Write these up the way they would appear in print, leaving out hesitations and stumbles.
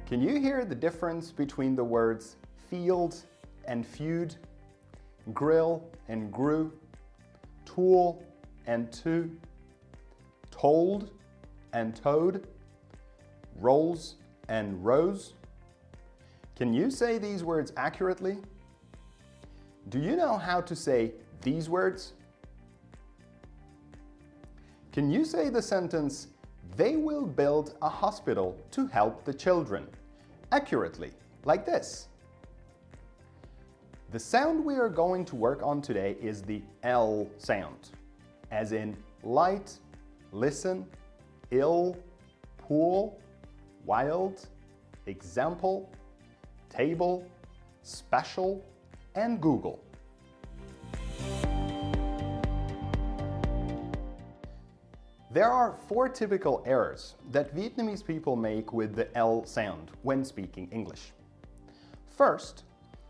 Can you hear the difference between the words field and feud, grill and grew, tool and to, told and toad, rolls and rose? Can you say these words accurately? Do you know how to say these words? Can you say the sentence, "They will build a hospital to help the children," accurately, like this? The sound we are going to work on today is the L sound, as in light, listen, ill, pool, wild, example, table, special, and Google. There are 4 typical errors that Vietnamese people make with the L sound when speaking English. First,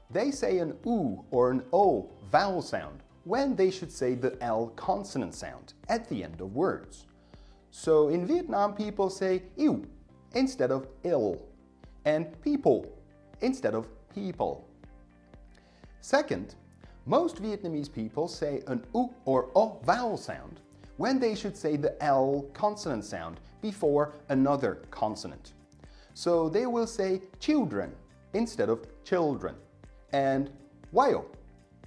they say an U or an O vowel sound when they should say the L consonant sound at the end of words. So in Vietnam, people say "ew" instead of "ill" and "people" instead of "people." Second, most Vietnamese people say an U or O vowel sound when they should say the L consonant sound before another consonant. So they will say children instead of children and wild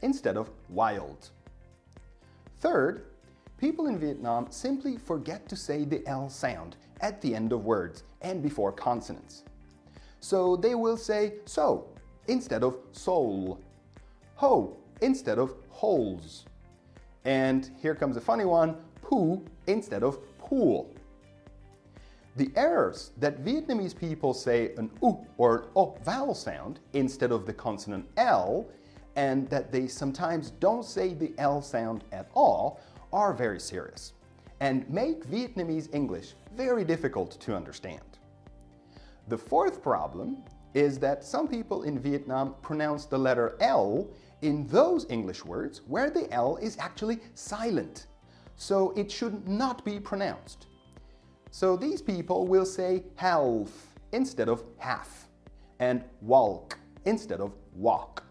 instead of wild. Third, people in Vietnam simply forget to say the L sound at the end of words and before consonants. So they will say so instead of soul, ho instead of holes, and here comes a funny one, poo instead of pool. The errors that Vietnamese people say an U or an O vowel sound instead of the consonant L, and that they sometimes don't say the L sound at all, are very serious and make Vietnamese English very difficult to understand. The fourth problem is that some people in Vietnam pronounce the letter L in those English words where the L is actually silent, so it should not be pronounced. So these people will say half instead of half and walk instead of walk.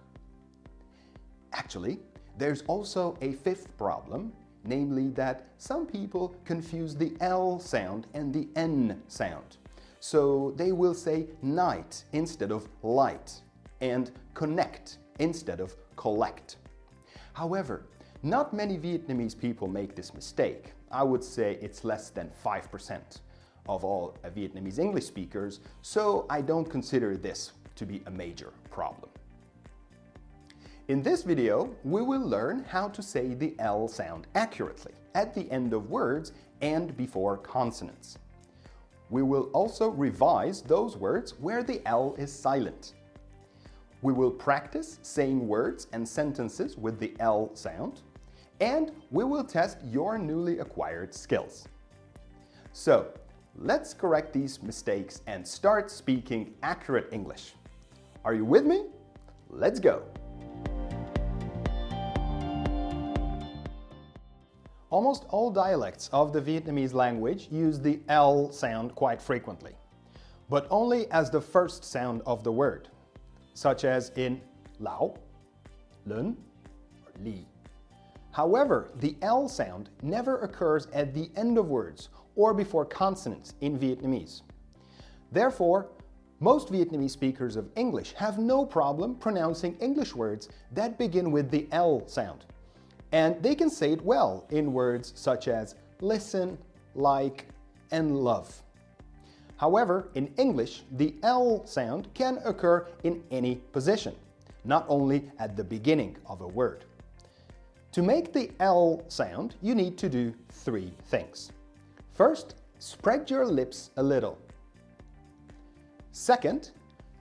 Actually, there's also a fifth problem, namely that some people confuse the L sound and the N sound. So they will say night instead of light and connect instead of collect. However, not many Vietnamese people make this mistake. I would say it's less than 5% of all Vietnamese English speakers, so I don't consider this to be a major problem. In this video, we will learn how to say the L sound accurately at the end of words and before consonants. We will also revise those words where the L is silent. We will practice saying words and sentences with the L sound, and we will test your newly acquired skills. So, let's correct these mistakes and start speaking accurate English. Are you with me? Let's go! Almost all dialects of the Vietnamese language use the L sound quite frequently, but only as the first sound of the word, such as in lão, lớn, or li. However, the L sound never occurs at the end of words or before consonants in Vietnamese. Therefore, most Vietnamese speakers of English have no problem pronouncing English words that begin with the L sound. And they can say it well in words such as listen, like, and love. However, in English, the L sound can occur in any position, not only at the beginning of a word. To make the L sound, you need to do 3 things. First, spread your lips a little. Second,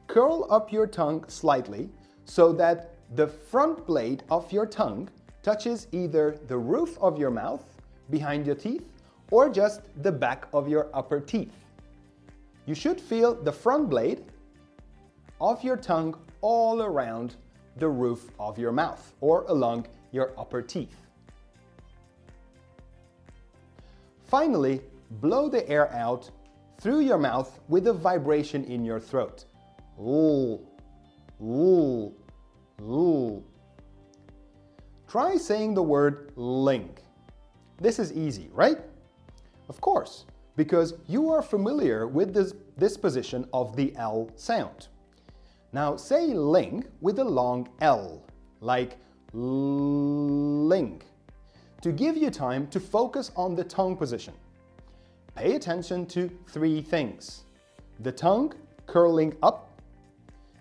curl up your tongue slightly so that the front blade of your tongue touches either the roof of your mouth, behind your teeth, or just the back of your upper teeth. You should feel the front blade of your tongue all around the roof of your mouth or along your upper teeth. Finally, blow the air out through your mouth with a vibration in your throat, L, L, L. Try saying the word ling. This is easy, right? Of course, because you are familiar with this position of the L sound. Now say ling with a long L, like ling, to give you time to focus on the tongue position. Pay attention to three things: the tongue curling up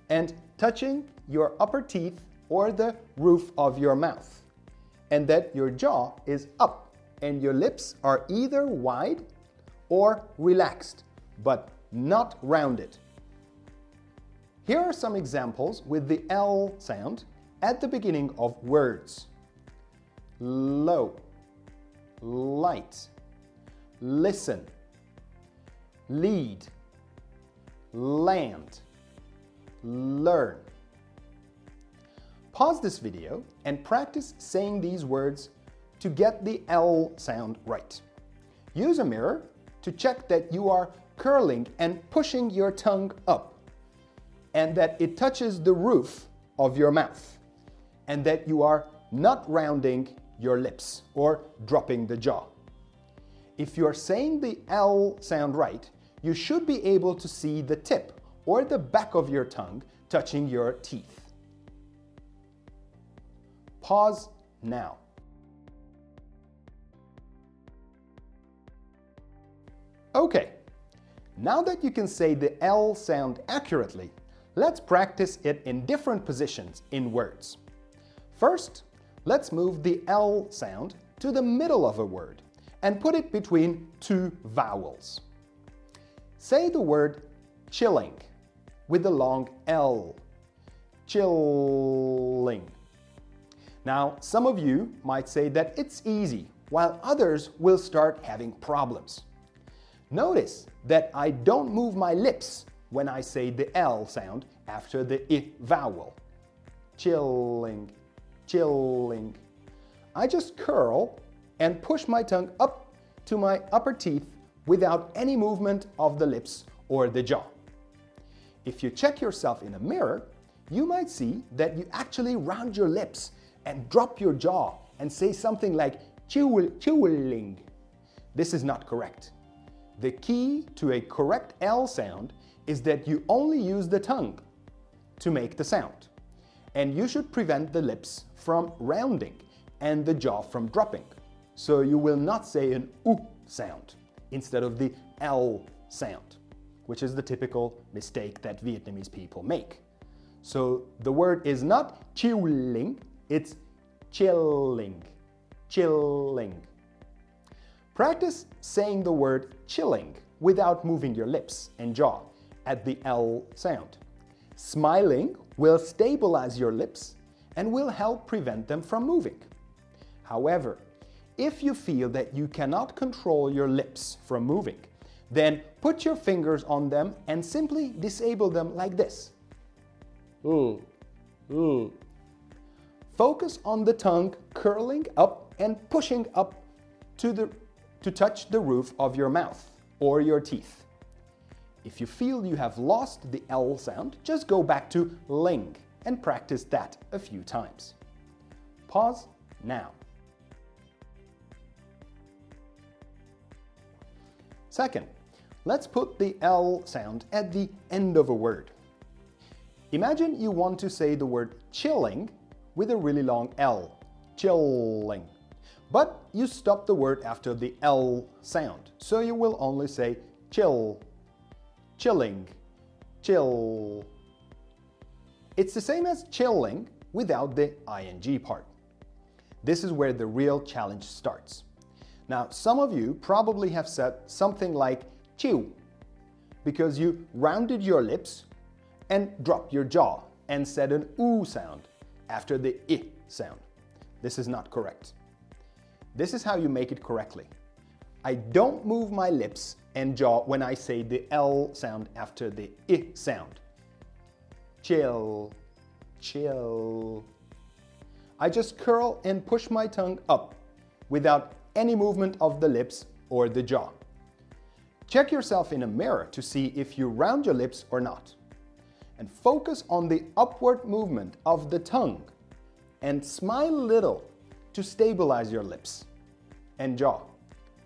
and touching your upper teeth or the roof of your mouth, and that your jaw is up and your lips are either wide or relaxed, but not rounded. Here are some examples with the L sound at the beginning of words: low, light, listen, lead, land, learn. Pause this video and practice saying these words to get the L sound right. Use a mirror to check that you are curling and pushing your tongue up, and that it touches the roof of your mouth, and that you are not rounding your lips or dropping the jaw. If you're saying the L sound right, you should be able to see the tip or the back of your tongue touching your teeth. Pause now. Okay, now that you can say the L sound accurately, let's practice it in different positions in words. First, let's move the L sound to the middle of a word and put it between two vowels. Say the word chilling with the long L. Chilling. Now, some of you might say that it's easy, while others will start having problems. Notice that I don't move my lips when I say the L sound after the I vowel. Chilling, chilling. I just curl and push my tongue up to my upper teeth without any movement of the lips or the jaw. If you check yourself in a mirror, you might see that you actually round your lips and drop your jaw and say something like chilling. This is not correct. The key to a correct L sound is that you only use the tongue to make the sound, and you should prevent the lips from rounding and the jaw from dropping. So you will not say an U sound instead of the L sound, which is the typical mistake that Vietnamese people make. So the word is not chilling, it's chilling, chilling. Practice saying the word chilling without moving your lips and jaw at the L sound. Smiling will stabilize your lips and will help prevent them from moving. However, if you feel that you cannot control your lips from moving, then put your fingers on them and simply disable them like this. Focus on the tongue curling up and pushing up to touch the roof of your mouth or your teeth. If you feel you have lost the L sound, just go back to ling and practice that a few times. Pause now. Second, let's put the L sound at the end of a word. Imagine you want to say the word chilling with a really long L, chilling. But you stop the word after the L sound, so you will only say chill, chilling, chill. It's the same as chilling without the ing part. This is where the real challenge starts. Now, some of you probably have said something like chew because you rounded your lips and dropped your jaw and said an oo sound after the I sound. This is not correct. This is how you make it correctly. I don't move my lips and jaw when I say the L sound after the I sound. Chill, chill. I just curl and push my tongue up without any movement of the lips or the jaw. Check yourself in a mirror to see if you round your lips or not. And focus on the upward movement of the tongue and smile a little to stabilize your lips and jaw,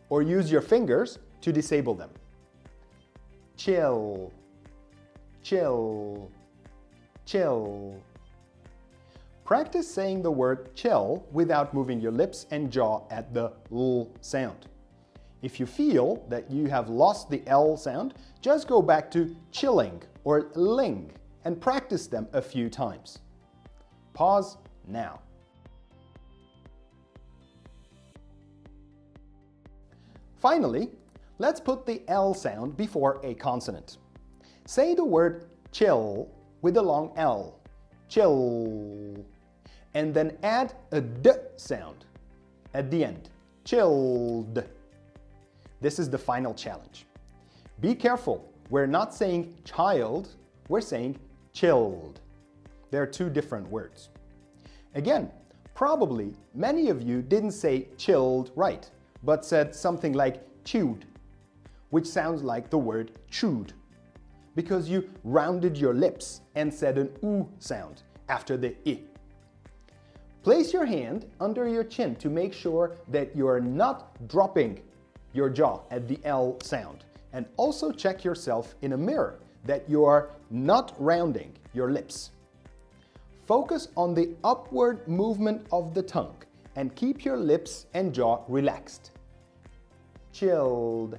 or use your fingers to disable them. Chill, chill, chill. Practice saying the word chill without moving your lips and jaw at the L sound. If you feel that you have lost the L sound, just go back to chilling or ling and practice them a few times. Pause now. Finally, let's put the L sound before a consonant. Say the word chill with a long L. Chill. And then add a D sound at the end. Chilled. This is the final challenge. Be careful, we're not saying child, we're saying chilled. They're two different words. Again, probably many of you didn't say chilled right, but said something like chewed, which sounds like the word chewed, because you rounded your lips and said an oo sound after the I. Place your hand under your chin to make sure that you're not dropping your jaw at the L sound, and also check yourself in a mirror that you are not rounding your lips. Focus on the upward movement of the tongue and keep your lips and jaw relaxed. Chilled,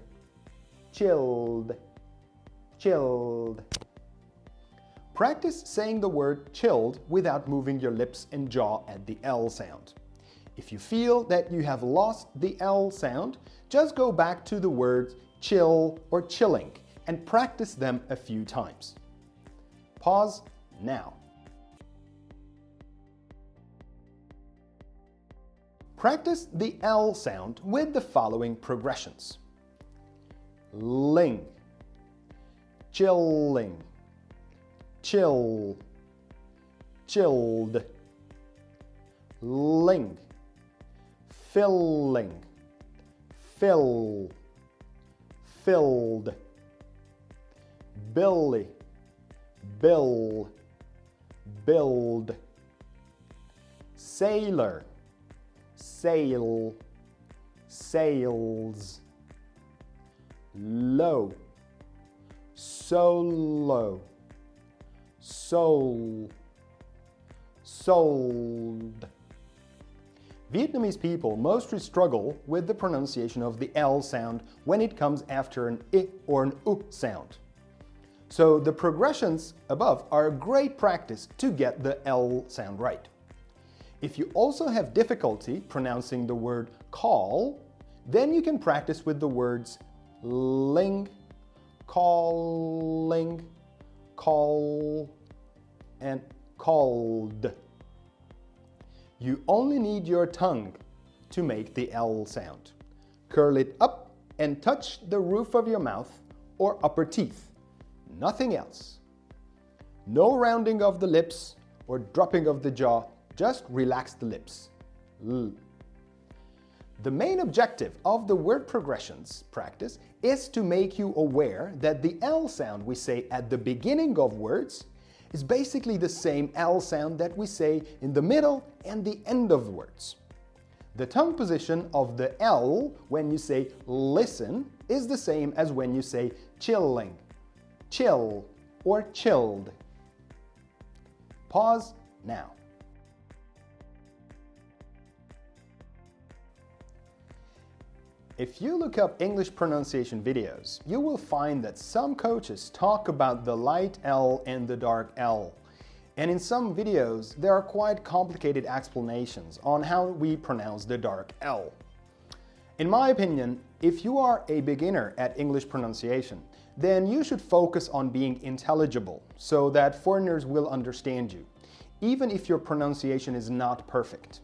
chilled, chilled. Practice saying the word chilled without moving your lips and jaw at the L sound. If you feel that you have lost the L sound, just go back to the words chill or chilling and practice them a few times. Pause now. Practice the L sound with the following progressions. Ling, chilling, chill, chilled. Ling, filling, fill, filled. Billy, bill, build. Sailor, sail, sails. Low, solo, soul, sold. Vietnamese people mostly struggle with the pronunciation of the L sound when it comes after an I or an U sound. So the progressions above are a great practice to get the L sound right. If you also have difficulty pronouncing the word call, then you can practice with the words ling, calling, call, and called. You only need your tongue to make the L sound. Curl it up and touch the roof of your mouth or upper teeth. Nothing else. No rounding of the lips or dropping of the jaw, just relax the lips. L. The main objective of the word progressions practice is to make you aware that the L sound we say at the beginning of words is basically the same L sound that we say in the middle and the end of words. The tongue position of the L when you say listen is the same as when you say chilling, chill, or chilled. Pause now. If you look up English pronunciation videos, you will find that some coaches talk about the light L and the dark L. And in some videos, there are quite complicated explanations on how we pronounce the dark L. In my opinion, if you are a beginner at English pronunciation, then you should focus on being intelligible so that foreigners will understand you, even if your pronunciation is not perfect.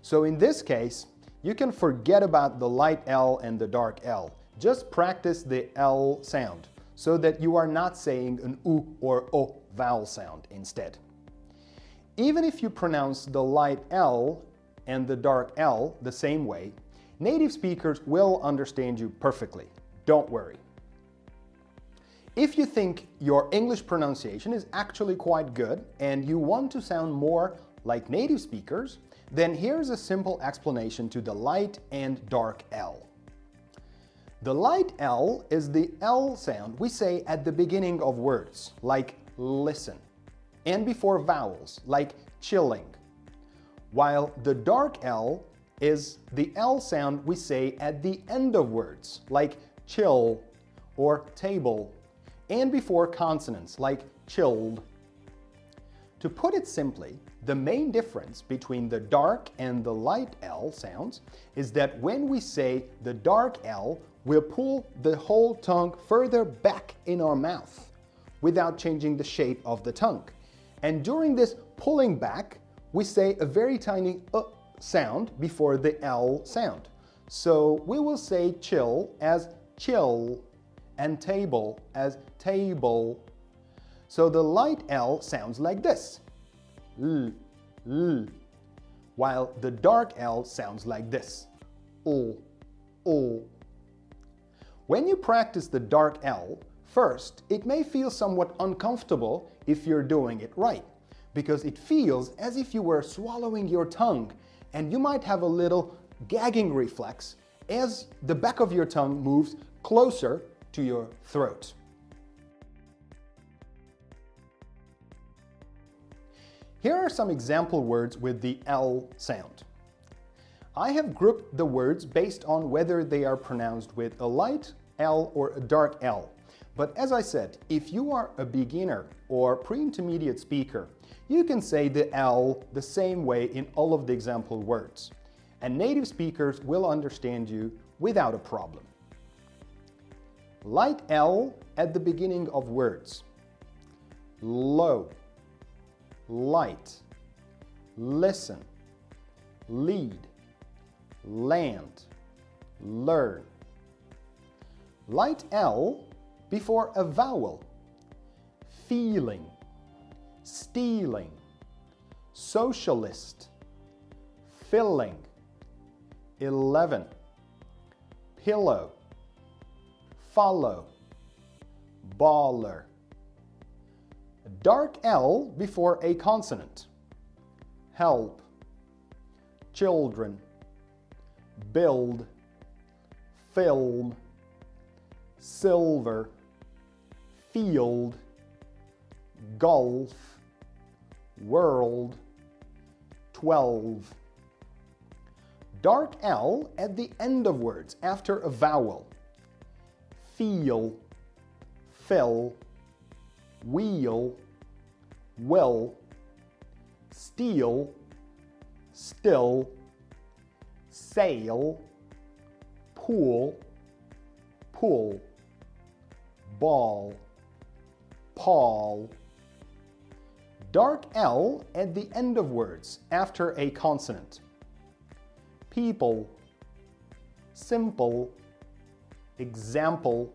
So in this case, you can forget about the light L and the dark L. Just practice the L sound so that you are not saying an U or O vowel sound instead. Even if you pronounce the light L and the dark L the same way, native speakers will understand you perfectly. Don't worry. If you think your English pronunciation is actually quite good and you want to sound more like native speakers, then here's a simple explanation to the light and dark L. The light L is the L sound we say at the beginning of words, like listen, and before vowels, like chilling, while the dark L is the L sound we say at the end of words, like chill or table, and before consonants, like chilled. To put it simply, the main difference between the dark and the light L sounds is that when we say the dark L, we'll pull the whole tongue further back in our mouth without changing the shape of the tongue. And during this pulling back, we say a very tiny sound before the L sound. So we will say chill as chill and table as table. So the light L sounds like this, l, l, while the dark L sounds like this, o, o. When you practice the dark L, first, it may feel somewhat uncomfortable if you're doing it right, because it feels as if you were swallowing your tongue, and you might have a little gagging reflex as the back of your tongue moves closer to your throat. Here are some example words with the L sound. I have grouped the words based on whether they are pronounced with a light L or a dark L. But as I said, if you are a beginner or pre-intermediate speaker, you can say the L the same way in all of the example words, and native speakers will understand you without a problem. Light L at the beginning of words. Low, light, listen, lead, land, learn. Light L before a vowel. Feeling, stealing, socialist, filling, 11, pillow, follow, baller. Dark L before a consonant. Help, children, build, film, silver, field, golf, world, 12. Dark L at the end of words after a vowel. Feel, fill, wheel, will, steal, still, sail, pool, pull, ball, Paul. Dark L at the end of words after a consonant. People, simple, example,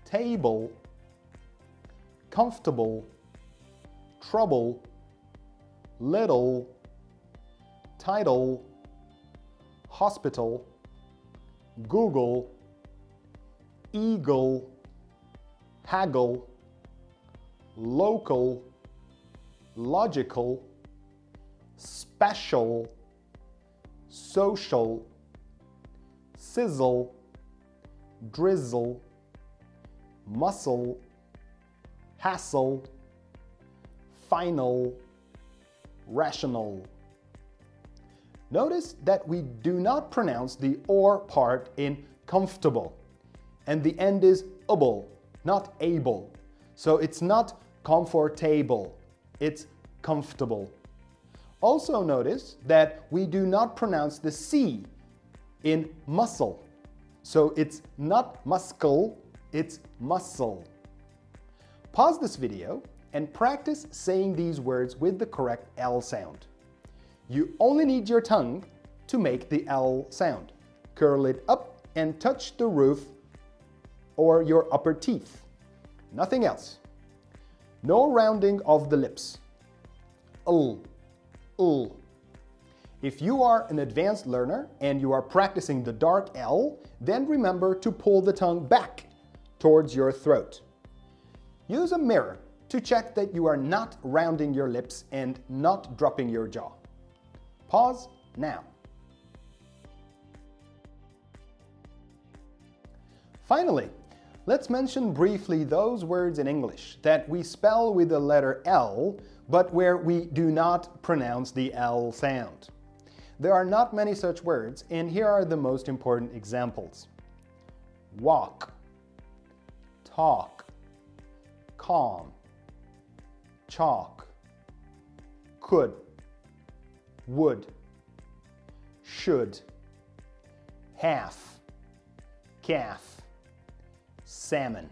table, comfortable, trouble, little, title, hospital, Google, eagle, haggle, local, logical, special, social, sizzle, drizzle, muscle, hassle, final, rational. Notice that we do not pronounce the or part in comfortable, and the end is able, not able. So it's not comfortable, it's comfortable. Also notice that we do not pronounce the C in muscle. So it's not muscle, it's muscle. Pause this video and practice saying these words with the correct L sound. You only need your tongue to make the L sound. Curl it up and touch the roof or your upper teeth. Nothing else. No rounding of the lips. L. If you are an advanced learner and you are practicing the dark L, then remember to pull the tongue back towards your throat. Use a mirror to check that you are not rounding your lips and not dropping your jaw. Pause now. Finally, let's mention briefly those words in English that we spell with the letter L, but where we do not pronounce the L sound. There are not many such words, and here are the most important examples. Walk, talk, calm, chalk, could, would, should, half, calf, salmon.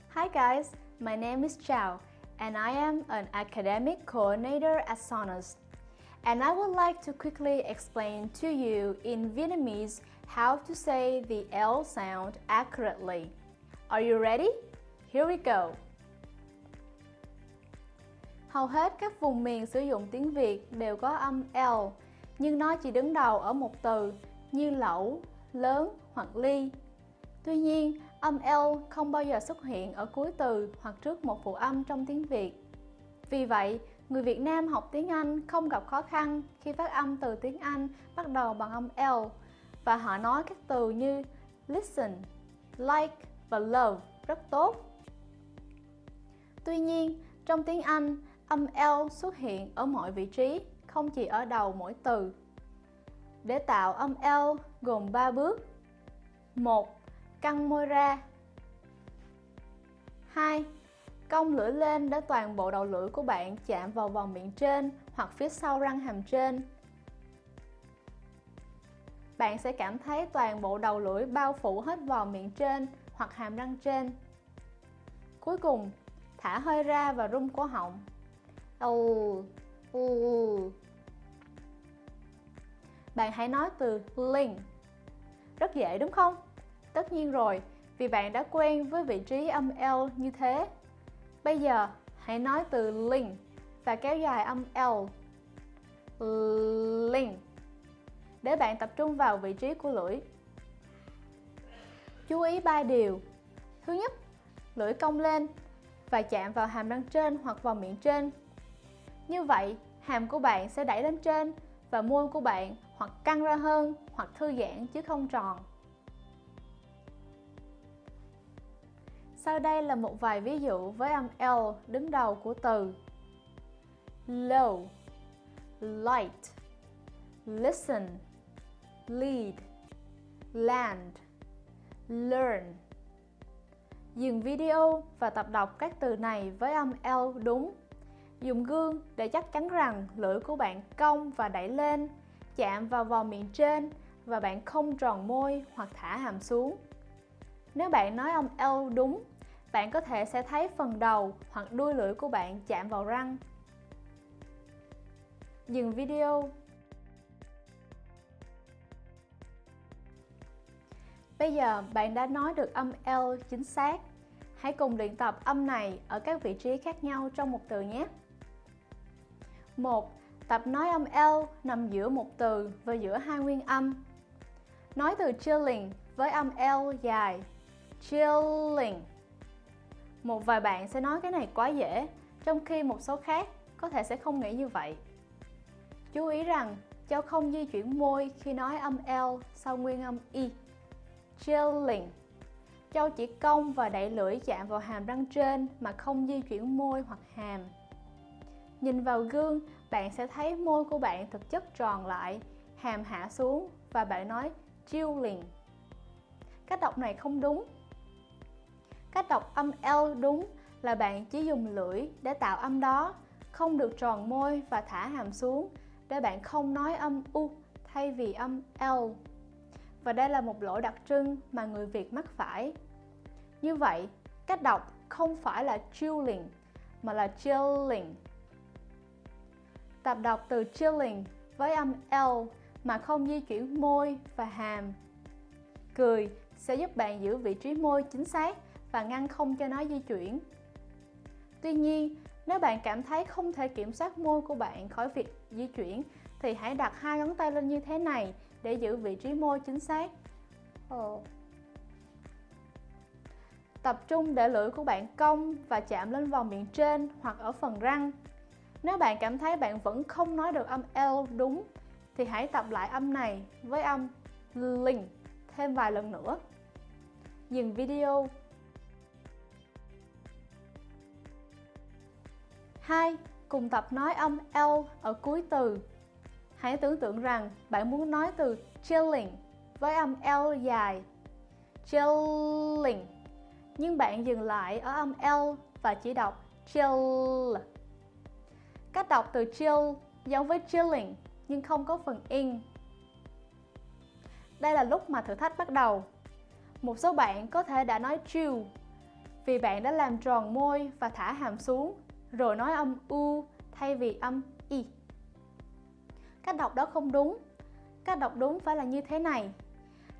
Hi guys, my name is Chao and I am an academic coordinator at Sonus. And I would like to quickly explain to you in Vietnamese how to say the L sound accurately. Are you ready? Here we go. Hầu hết các vùng miền sử dụng tiếng Việt đều có âm L, nhưng nó chỉ đứng đầu ở một từ như lẩu, lớn hoặc ly. Tuy nhiên, âm L không bao giờ xuất hiện ở cuối từ hoặc trước một phụ âm trong tiếng Việt. Vì vậy, người Việt Nam học tiếng Anh không gặp khó khăn khi phát âm từ tiếng Anh bắt đầu bằng âm L và họ nói các từ như listen, like và love rất tốt. Tuy nhiên, trong tiếng Anh, âm L xuất hiện ở mọi vị trí, không chỉ ở đầu mỗi từ. Để tạo âm L gồm 3 bước. 1. Căng môi ra. 2. Cong lưỡi lên để toàn bộ đầu lưỡi của bạn chạm vào vòng miệng trên hoặc phía sau răng hàm trên. Bạn sẽ cảm thấy toàn bộ đầu lưỡi bao phủ hết vào miệng trên hoặc hàm răng trên. Cuối cùng, thả hơi ra và rung cổ họng. Bạn hãy nói từ Linh. Rất dễ đúng không? Tất nhiên rồi, vì bạn đã quen với vị trí âm L như thế. Bây giờ, hãy nói từ Linh và kéo dài âm L. Linh. Để bạn tập trung vào vị trí của lưỡi. Chú ý 3 điều. Thứ nhất, lưỡi cong lên và chạm vào hàm răng trên hoặc vào miệng trên. Như vậy, hàm của bạn sẽ đẩy lên trên và môi của bạn hoặc căng ra hơn hoặc thư giãn chứ không tròn. Sau đây là một vài ví dụ với âm L đứng đầu của từ low, light, listen, lead, land, learn. Dừng video và tập đọc các từ này với âm L đúng. Dùng gương để chắc chắn rằng lưỡi của bạn cong và đẩy lên, chạm vào vòng miệng trên và bạn không tròn môi hoặc thả hàm xuống. Nếu bạn nói âm L đúng, bạn có thể sẽ thấy phần đầu hoặc đuôi lưỡi của bạn chạm vào răng. Dừng video. Bây giờ bạn đã nói được âm L chính xác. Hãy cùng luyện tập âm này ở các vị trí khác nhau trong một từ nhé. 1. Tập nói âm L nằm giữa một từ và giữa hai nguyên âm. Nói từ chilling với âm L dài. Chilling. Một vài bạn sẽ nói cái này quá dễ, trong khi một số khác có thể sẽ không nghĩ như vậy. Chú ý rằng Châu không di chuyển môi khi nói âm L sau nguyên âm Y. Chilling. Châu chỉ cong và đẩy lưỡi chạm vào hàm răng trên mà không di chuyển môi hoặc hàm. Nhìn vào gương, bạn sẽ thấy môi của bạn thực chất tròn lại, hàm hạ xuống và bạn nói chilling. Cách đọc này không đúng. Cách đọc âm L đúng là bạn chỉ dùng lưỡi để tạo âm đó, không được tròn môi và thả hàm xuống để bạn không nói âm U thay vì âm L. Và đây là một lỗi đặc trưng mà người Việt mắc phải. Như vậy, cách đọc không phải là chilling mà là chilling. Tập đọc từ chilling với âm L mà không di chuyển môi và hàm. Cười sẽ giúp bạn giữ vị trí môi chính xác và ngăn không cho nó di chuyển. Tuy nhiên, Nếu bạn cảm thấy không thể kiểm soát môi của bạn khỏi việc di chuyển thì hãy đặt hai ngón tay lên như thế này để giữ vị trí môi chính xác. Tập trung để lưỡi của bạn cong và chạm lên vòng miệng trên hoặc ở phần răng. Nếu bạn cảm thấy bạn vẫn không nói được âm L đúng thì hãy tập lại âm này với âm ling thêm vài lần nữa. Dừng video. 2. Cùng tập nói âm L ở cuối từ. Hãy tưởng tượng rằng bạn muốn nói từ chilling với âm L dài. Chilling. Nhưng bạn dừng lại ở âm L và chỉ đọc chill. Cách đọc từ chill giống với chilling nhưng không có phần in. Đây là lúc mà thử thách bắt đầu. Một số bạn có thể đã nói chill vì bạn đã làm tròn môi và thả hàm xuống, rồi nói âm U thay vì âm I. Cách đọc đó không đúng. Cách đọc đúng phải là như thế này.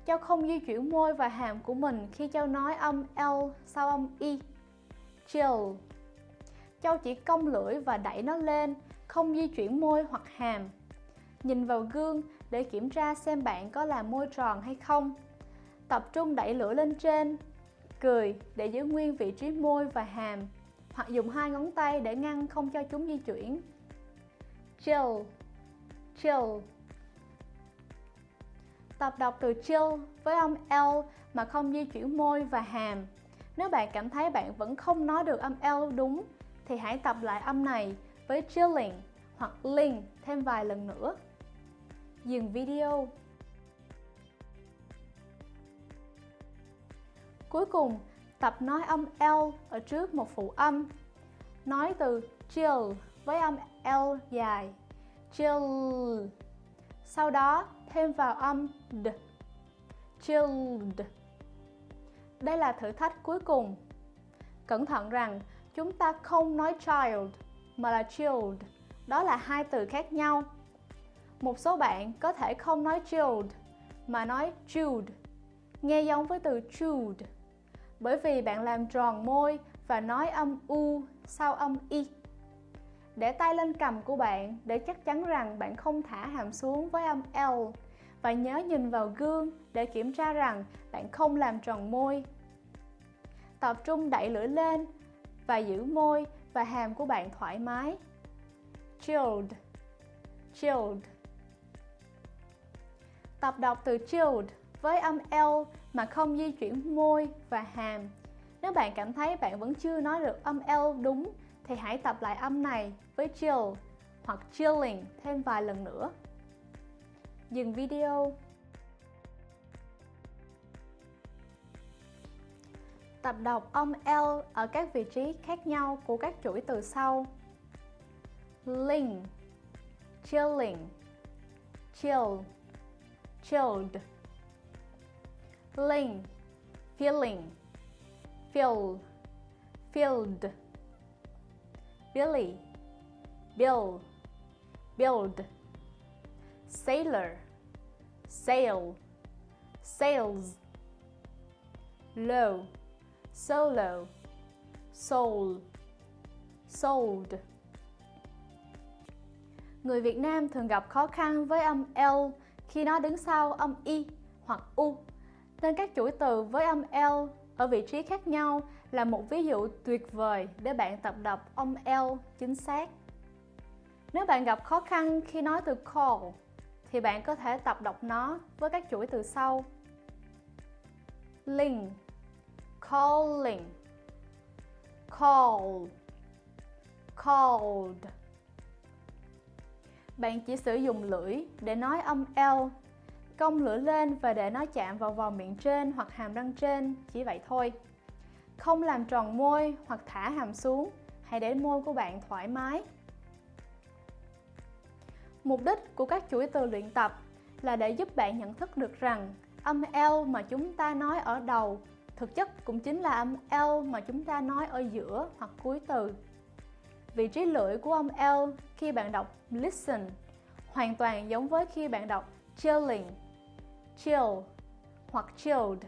Châu không di chuyển môi và hàm của mình khi Châu nói âm L sau âm I. Chill. Châu chỉ cong lưỡi và đẩy nó lên, không di chuyển môi hoặc hàm. Nhìn vào gương để kiểm tra xem bạn có làm môi tròn hay không. Tập trung đẩy lưỡi lên trên, cười để giữ nguyên vị trí môi và hàm, hoặc dùng hai ngón tay để ngăn không cho chúng di chuyển. Chill. Chill. Tập đọc từ chill với âm L mà không di chuyển môi và hàm. Nếu bạn cảm thấy bạn vẫn không nói được âm L đúng thì hãy tập lại âm này với chilling hoặc ling thêm vài lần nữa. Dừng video. Cuối cùng, tập nói âm L ở trước một phụ âm. Nói từ chill với âm L dài. Chill. Sau đó thêm vào âm D. Chilled. Đây là thử thách cuối cùng. Cẩn thận rằng chúng ta không nói child mà là chilled. Đó là hai từ khác nhau. Một số bạn có thể không nói chilled mà nói chewed, nghe giống với từ chewed, bởi vì bạn làm tròn môi và nói âm U sau âm I. Để tay lên cằm của bạn để chắc chắn rằng bạn không thả hàm xuống với âm L, và nhớ nhìn vào gương để kiểm tra rằng bạn không làm tròn môi. Tập trung đẩy lưỡi lên và giữ môi và hàm của bạn thoải mái. Chilled. Chilled. Tập đọc từ chilled với âm L mà không di chuyển môi và hàm. Nếu bạn cảm thấy bạn vẫn chưa nói được âm L đúng thì hãy tập lại âm này với chill hoặc chilling thêm vài lần nữa. Dừng video. Tập đọc âm L ở các vị trí khác nhau của các chuỗi từ sau. Ling, chilling, chill, chilled. Ling, feeling, feel, filled. Billy, bill, build. Sailor, sail, sails. Low, solo, soul, sold. Người Việt Nam thường gặp khó khăn với âm L khi nó đứng sau âm I hoặc U, nên các chuỗi từ với âm L ở vị trí khác nhau là một ví dụ tuyệt vời để bạn tập đọc âm L chính xác. Nếu bạn gặp khó khăn khi nói từ call, thì bạn có thể tập đọc nó với các chuỗi từ sau. Ling, calling, call, called. Bạn chỉ sử dụng lưỡi để nói âm L, cong lưỡi lên và để nó chạm vào vòng miệng trên hoặc hàm răng trên, chỉ vậy thôi. Không làm tròn môi hoặc thả hàm xuống, hãy để môi của bạn thoải mái. Mục đích của các chuỗi từ luyện tập là để giúp bạn nhận thức được rằng âm L mà chúng ta nói ở đầu thực chất cũng chính là âm L mà chúng ta nói ở giữa hoặc cuối từ. Vị trí lưỡi của âm L khi bạn đọc listen hoàn toàn giống với khi bạn đọc chilling, chill hoặc chilled.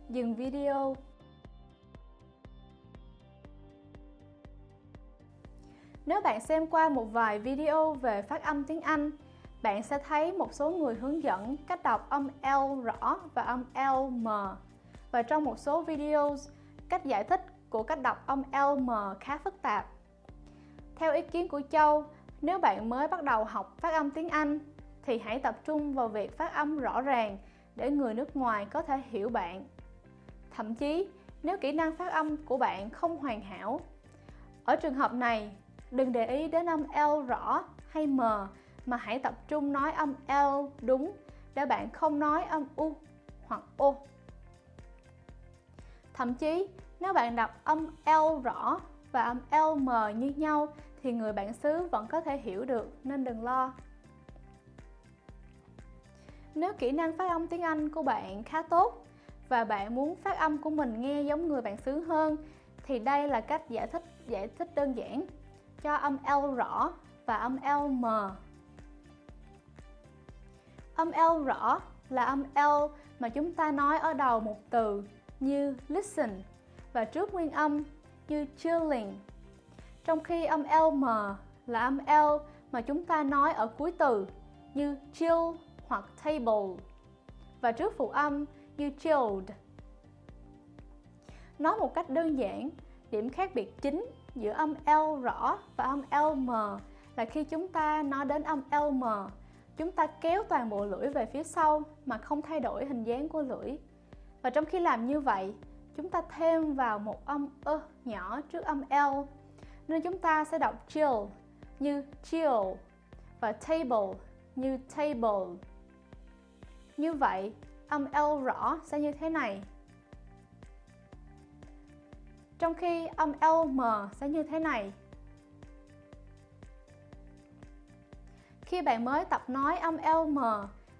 Dừng video. Nếu bạn xem qua một vài video về phát âm tiếng Anh, bạn sẽ thấy một số người hướng dẫn cách đọc âm L rõ và âm L m. Và trong một số video, cách giải thích của cách đọc âm L m khá phức tạp. Theo ý kiến của Châu, nếu bạn mới bắt đầu học phát âm tiếng Anh, thì hãy tập trung vào việc phát âm rõ ràng để người nước ngoài có thể hiểu bạn. Thậm chí, nếu kỹ năng phát âm của bạn không hoàn hảo, ở trường hợp này, đừng để ý đến âm L rõ hay m, mà hãy tập trung nói âm L đúng để bạn không nói âm U hoặc O. Thậm chí, nếu bạn đọc âm L rõ và âm L m như nhau thì người bản xứ vẫn có thể hiểu được, nên đừng lo. Nếu kỹ năng phát âm tiếng Anh của bạn khá tốt và bạn muốn phát âm của mình nghe giống người bản xứ hơn, thì đây là cách giải thích đơn giản cho âm L rõ và âm L m. Âm L rõ là âm L mà chúng ta nói ở đầu một từ như listen và trước nguyên âm như chilling. Trong khi âm L m là âm L mà chúng ta nói ở cuối từ như chill hoặc table và trước phụ âm như chilled. Nói một cách đơn giản, điểm khác biệt chính giữa âm L rõ và âm L m là khi chúng ta nói đến âm L m, chúng ta kéo toàn bộ lưỡi về phía sau mà không thay đổi hình dáng của lưỡi. Và trong khi làm như vậy, chúng ta thêm vào một âm ơ nhỏ trước âm L, nên chúng ta sẽ đọc chill như chill và table như table. Như vậy, âm L rõ sẽ như thế này, trong khi âm L m sẽ như thế này. Khi bạn mới tập nói âm L m,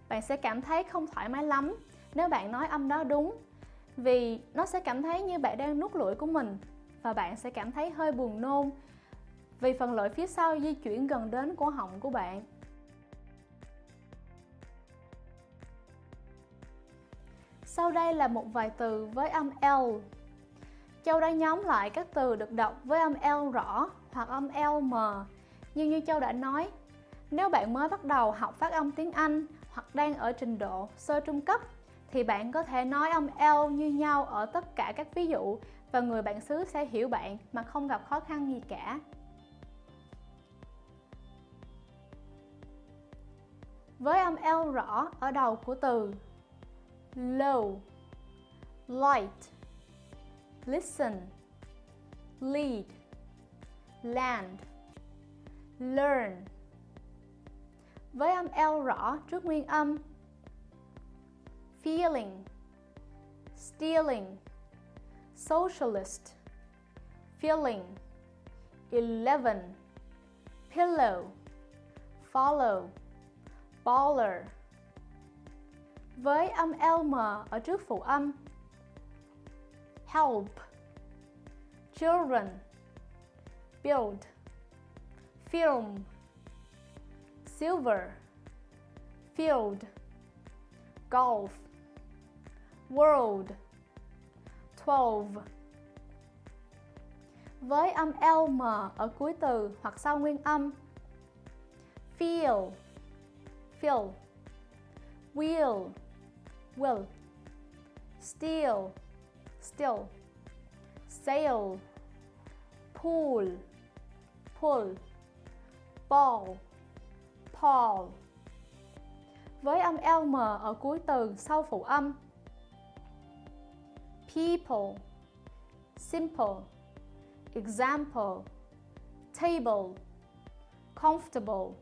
bạn sẽ cảm thấy không thoải mái lắm nếu bạn nói âm đó đúng, vì nó sẽ cảm thấy như bạn đang nuốt lưỡi của mình và bạn sẽ cảm thấy hơi buồn nôn vì phần lưỡi phía sau di chuyển gần đến cổ họng của bạn. Sau đây là một vài từ với âm L. Châu đã nhóm lại các từ được đọc với âm L rõ hoặc âm L m. Nhưng như Châu đã nói, nếu bạn mới bắt đầu học phát âm tiếng Anh hoặc đang ở trình độ sơ trung cấp, thì bạn có thể nói âm L như nhau ở tất cả các ví dụ và người bản xứ sẽ hiểu bạn mà không gặp khó khăn gì cả. Với âm L rõ ở đầu của từ low, light, listen, lead, land, learn. Với âm L rõ trước nguyên âm feeling, stealing, socialist, feeling, 11, pillow, follow, baller. Với âm L m ở trước phụ âm help, children, build, film, silver, field, golf, world, 12. Với âm L m ở cuối từ hoặc sau nguyên âm feel, fill, wheel, will, steal, still, sail, pool, pull, ball, Paul. Với âm L m ở cuối từ sau phụ âm people, simple, example, table, comfortable,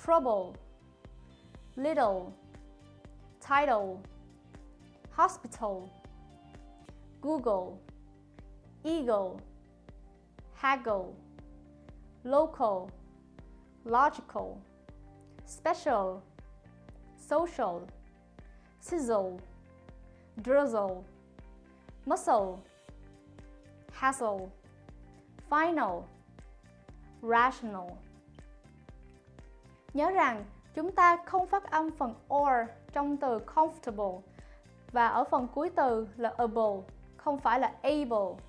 trouble, little, title, hospital, Google, eagle, haggle, local, logical, special, social, sizzle, drizzle, muscle, hassle, final, rational. Nhớ rằng chúng ta không phát âm phần or trong từ comfortable và ở phần cuối từ là able, không phải là able.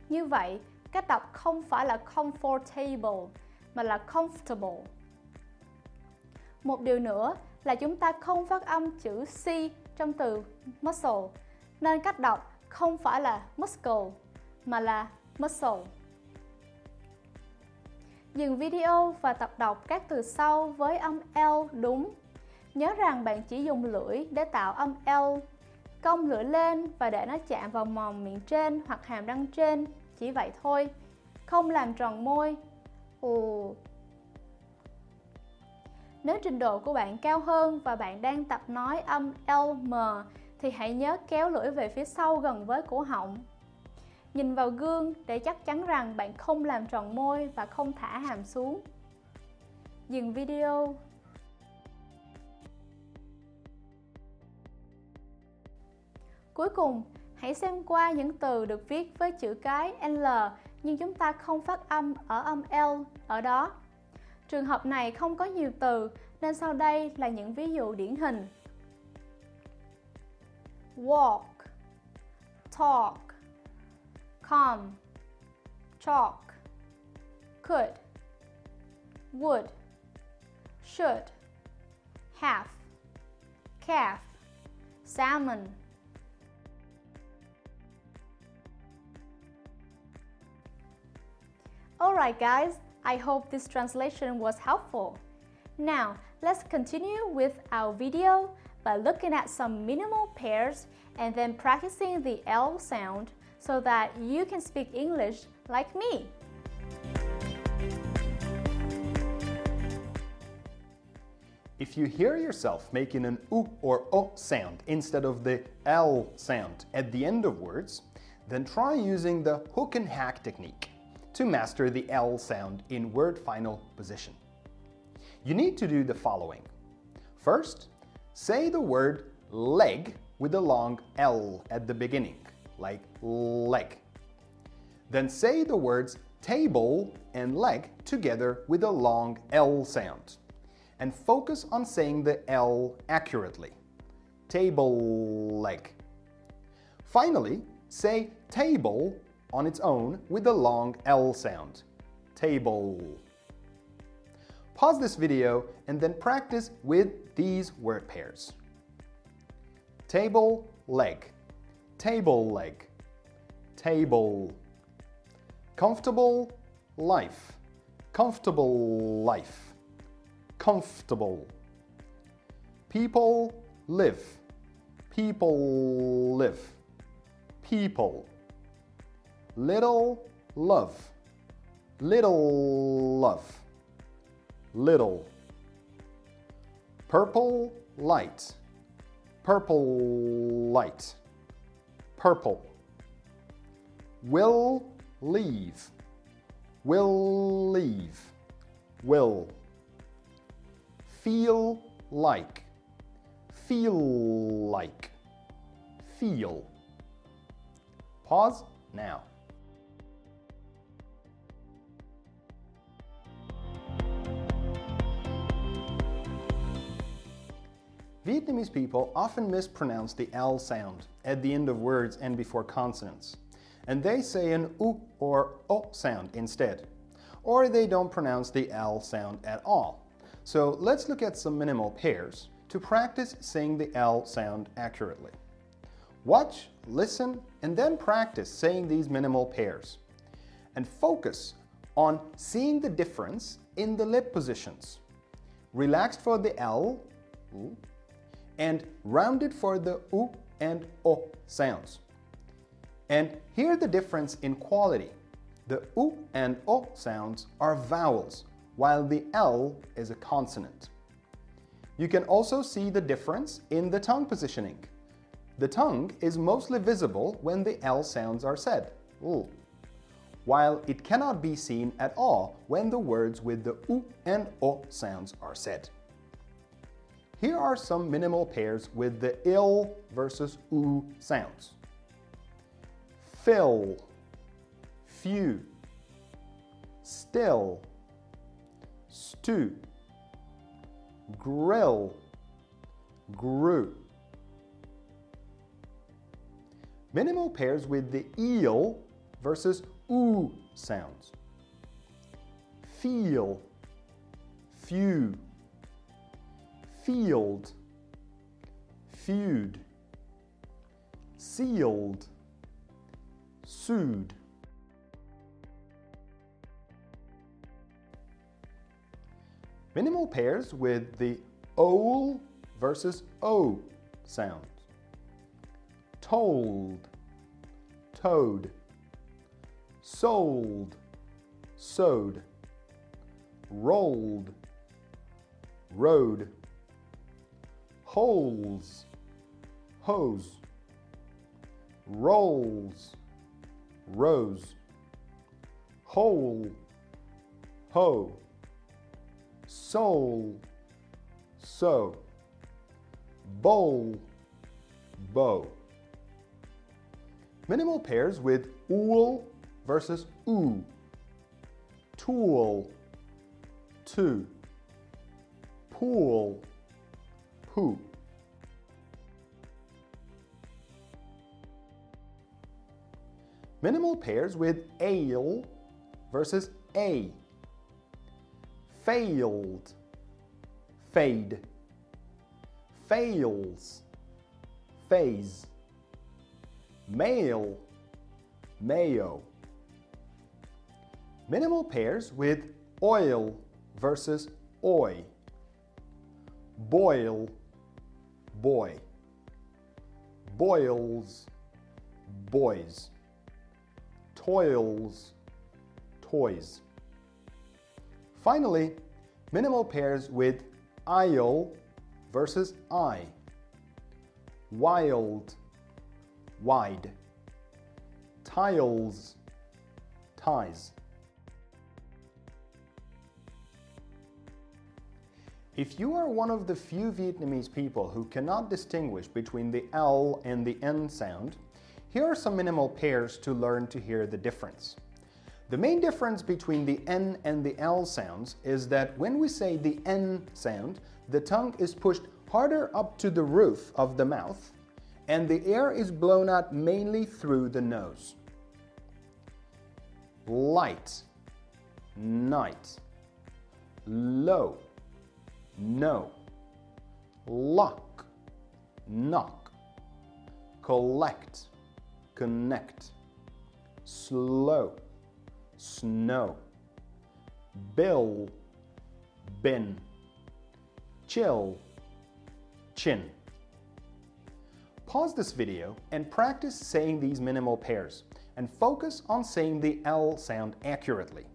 Như vậy, cách đọc không phải là comfortable mà là comfortable. Một điều nữa là chúng ta không phát âm chữ C trong từ muscle, nên cách đọc không phải là muscle mà là muscle. Dừng video và tập đọc các từ sau với âm L đúng. Nhớ rằng bạn chỉ dùng lưỡi để tạo âm L. Cong lưỡi lên và để nó chạm vào mồm miệng trên hoặc hàm răng trên, chỉ vậy thôi. Không làm tròn môi. Nếu trình độ của bạn cao hơn và bạn đang tập nói âm LM thì hãy nhớ kéo lưỡi về phía sau gần với cổ họng. Nhìn vào gương để chắc chắn rằng bạn không làm tròn môi và không thả hàm xuống. Dừng video. Cuối cùng, hãy xem qua những từ được viết với chữ cái L nhưng chúng ta không phát âm ở âm L ở đó. Trường hợp này không có nhiều từ nên sau đây là những ví dụ điển hình. Walk, talk, come, chalk, could, would, should, have, calf, salmon. Alright guys, I hope this translation was helpful. Now, let's continue with our video by looking at some minimal pairs and then practicing the L sound so that you can speak English like me. If you hear yourself making an U or O sound instead of the L sound at the end of words, then try using the hook and hack technique to master the L sound in word final position. You need to do the following. First, say the word leg with a long L at the beginning, like leg. Then say the words table and leg together with a long L sound. And focus on saying the L accurately. Table leg. Finally, say table on its own with the long L sound. Table. Pause this video and then practice with these word pairs. Table, leg. Table, leg. Table. Comfortable, life. Comfortable, life. Comfortable. People, live. People, live. People. Little, love. Little, love. Little. Purple, light. Purple, light. Purple. Will, leave. Will, leave. Will. Feel like. Feel like. Feel. Pause now. Vietnamese people often mispronounce the L sound at the end of words and before consonants, and they say an U or O sound instead, or they don't pronounce the L sound at all. So let's look at some minimal pairs to practice saying the L sound accurately. Watch, listen, and then practice saying these minimal pairs. And focus on seeing the difference in the lip positions. Relaxed for the L, U, and rounded for the U and O sounds. And hear the difference in quality. The U and O sounds are vowels, while the L is a consonant. You can also see the difference in the tongue positioning. The tongue is mostly visible when the L sounds are said, while it cannot be seen at all when the words with the U and O sounds are said. Here are some minimal pairs with the IL versus U sounds. Fill, few, still, stew, grill, grew. Minimal pairs with the IL versus U sounds. Feel, few, field, feud, sealed, sued. Minimal pairs with the OL versus O sound. Told, toad, sold, sewed, rolled, road, holes, hose, rolls, rose, hole, hoe, soul, so, bowl, bow. Minimal pairs with ool versus oo. Tool, two, pool, poo. Minimal pairs with ale versus a. Failed, fade, fails, phase, male, mayo. Minimal pairs with oil versus oi. Boil, boy, boils, boys, toils, toys. Finally, minimal pairs with isle versus I. Wild, wide, tiles, ties. If you are one of the few Vietnamese people who cannot distinguish between the L and the N sound, here are some minimal pairs to learn to hear the difference. The main difference between the N and the L sounds is that when we say the N sound, the tongue is pushed harder up to the roof of the mouth and the air is blown out mainly through the nose. Light, night, low, no, lock, knock, collect, connect, slow, snow, bill, bin, chill, chin. Pause this video and practice saying these minimal pairs and focus on saying the L sound accurately.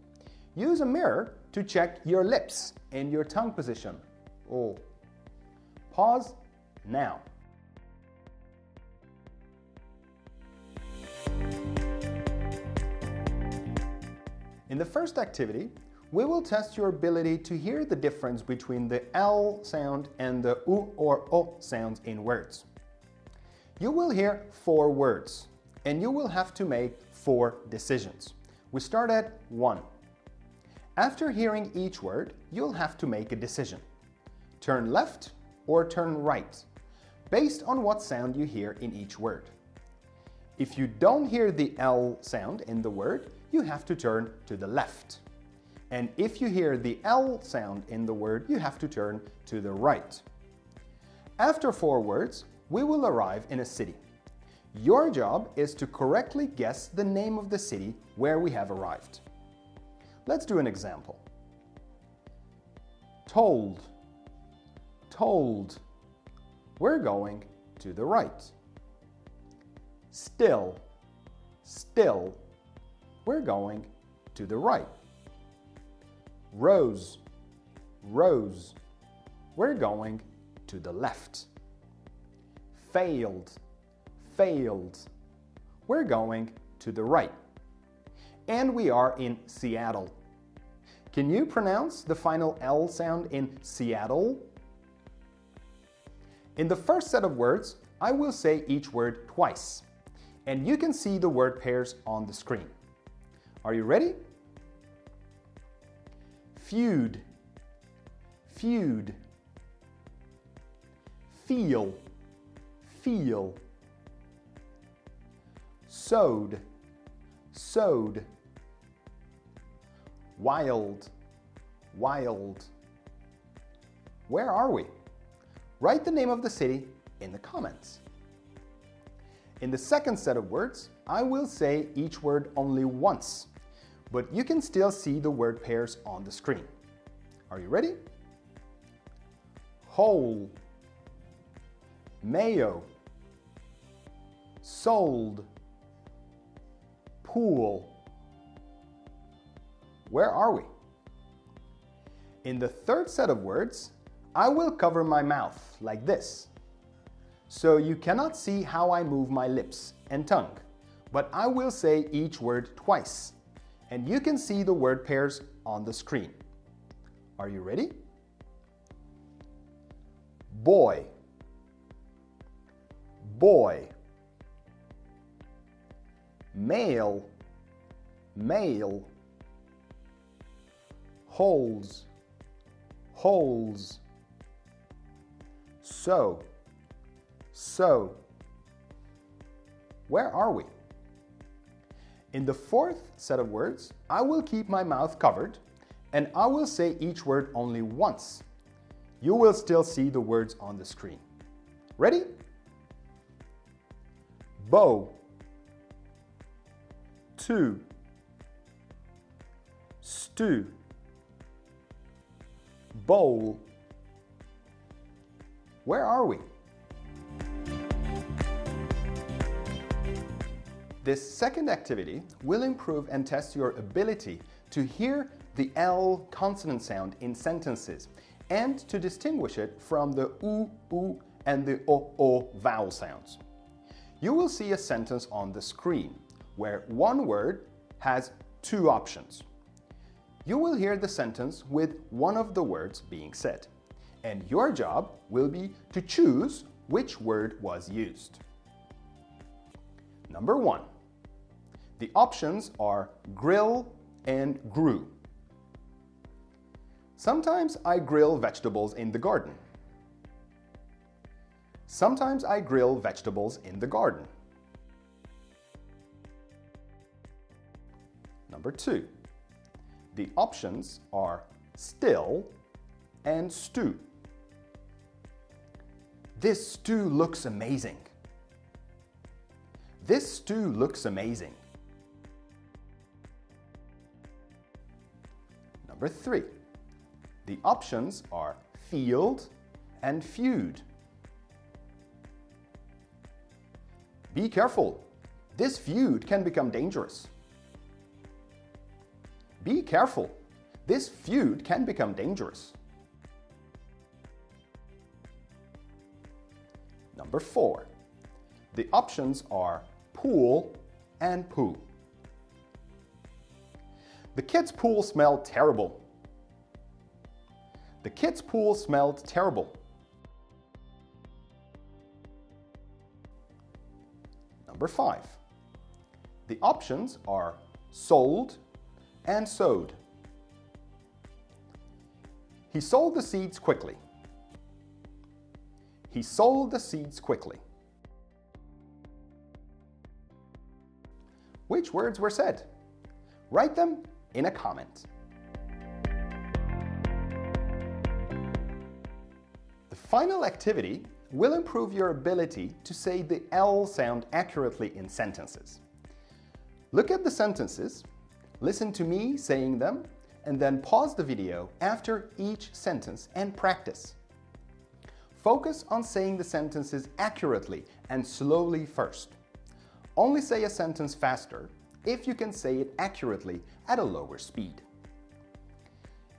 Use a mirror to check your lips and your tongue position. Oh. Pause now. In the first activity, we will test your ability to hear the difference between the L sound and the U or O sounds in words. You will hear 4 words, and you will have to make 4 decisions. We start at 1. After hearing each word, you'll have to make a decision. Turn left or turn right, based on what sound you hear in each word. If you don't hear the L sound in the word, you have to turn to the left. And if you hear the L sound in the word, you have to turn to the right. After 4 words, we will arrive in a city. Your job is to correctly guess the name of the city where we have arrived. Let's do an example. Told, told. We're going to the right. Still, still. We're going to the right. Rose, rose. We're going to the left. Failed, failed. We're going to the right. And we are in Seattle. Can you pronounce the final L sound in Seattle? In the first set of words, I will say each word twice, and you can see the word pairs on the screen. Are you ready? Feud, feud. Feel, feel. Sewed, sewed. wild, wild. Where are we? Write the name of the city in the comments. In the second set of words, I will say each word only once, but you can still see the word pairs on the screen. Are you ready? Whole, mayo, sold, pool. Where are we? In the third set of words, I will cover my mouth like this. So you cannot see how I move my lips and tongue, but I will say each word twice, and you can see the word pairs on the screen. Are you ready? Boy, boy. Male, male. Holes, holes. So, so. Where are we? In the fourth set of words, I will keep my mouth covered and I will say each word only once. You will still see the words on the screen. Ready? Bow, two, stew, bowl. Where are we? This second activity will improve and test your ability to hear the L consonant sound in sentences and to distinguish it from the U and the O vowel sounds. You will see a sentence on the screen where one word has two options. You will hear the sentence with one of the words being said, and your job will be to choose which word was used. Number 1. The options are grill and grew. Sometimes I grill vegetables in the garden. Sometimes I grill vegetables in the garden. Number 2. The options are still and stew. This stew looks amazing. This stew looks amazing. Number 3. The options are field and feud. Be careful. This feud can become dangerous. Be careful. This feud can become dangerous. Number 4. The options are pool and poo. The kids' pool smelled terrible. The kids' pool smelled terrible. Number 5. The options are sold and sowed. He sold the seeds quickly. He sold the seeds quickly. Which words were said? Write them in a comment. The final activity will improve your ability to say the L sound accurately in sentences. Look at the sentences, listen to me saying them, and then pause the video after each sentence and practice. Focus on saying the sentences accurately and slowly first. Only say a sentence faster if you can say it accurately at a lower speed.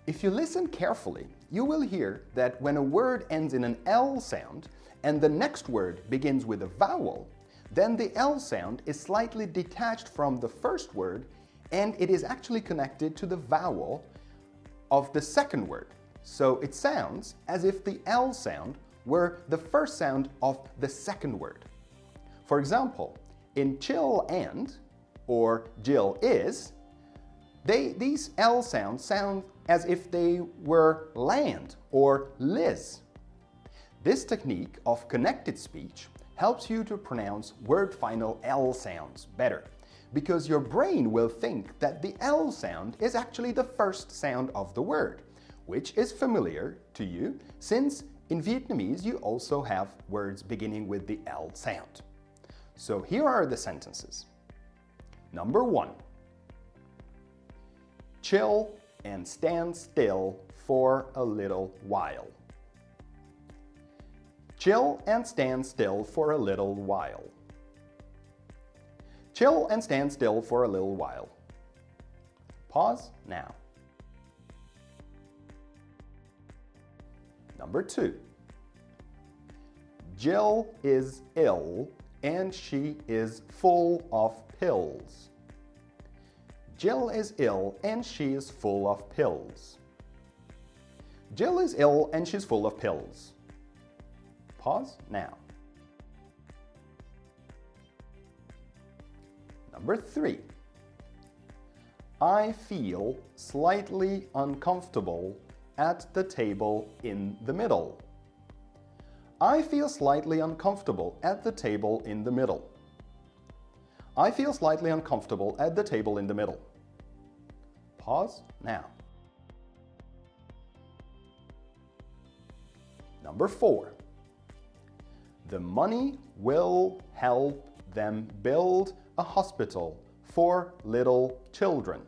If you listen carefully, you will hear that when a word ends in an L sound and the next word begins with a vowel, then the L sound is slightly detached from the first word and it is actually connected to the vowel of the second word. So it sounds as if the L sound were the first sound of the second word. For example, in chill and or Jill is, these L sounds sound as if they were land or Liz. This technique of connected speech helps you to pronounce word final L sounds better, because your brain will think that the L sound is actually the first sound of the word, which is familiar to you since in Vietnamese you also have words beginning with the L sound. So here are the sentences. Number 1. Chill and stand still for a little while. Chill and stand still for a little while. Chill and stand still for a little while. Pause now. Number 2. Jill is ill and she is full of pills. Jill is ill and she is full of pills. Jill is ill and she's full of pills. Pause now. Number 3. I feel slightly uncomfortable at the table in the middle. I feel slightly uncomfortable at the table in the middle. I feel slightly uncomfortable at the table in the middle. Pause now. Number 4. The money will help them build a hospital for little children.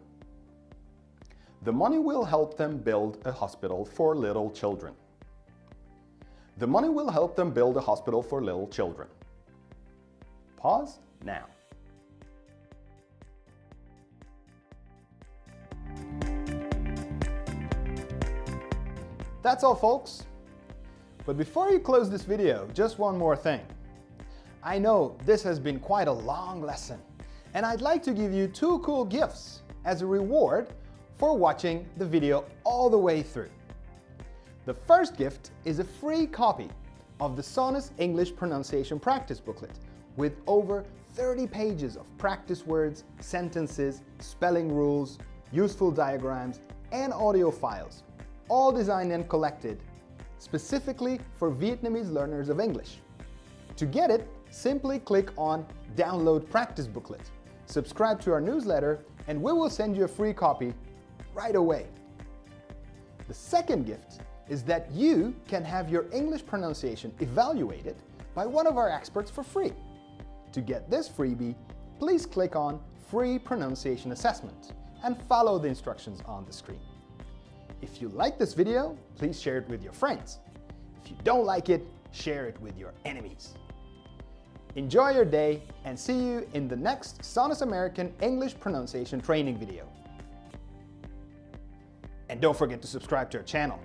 The money will help them build a hospital for little children. The money will help them build a hospital for little children. Pause now. That's all, folks. But before you close this video, just one more thing. I know this has been quite a long lesson, and I'd like to give you 2 cool gifts as a reward for watching the video all the way through. The first gift is a free copy of the Sonus English Pronunciation Practice Booklet with over 30 pages of practice words, sentences, spelling rules, useful diagrams, and audio files, all designed and collected specifically for Vietnamese learners of English. To get it, simply click on Download Practice Booklet, subscribe to our newsletter, and we will send you a free copy right away. The second gift is that you can have your English pronunciation evaluated by one of our experts for free. To get this freebie, please click on Free Pronunciation Assessment and follow the instructions on the screen. If you like this video, please share it with your friends. If you don't like it, share it with your enemies. Enjoy your day and see you in the next Sonus American English pronunciation training video. And don't forget to subscribe to our channel.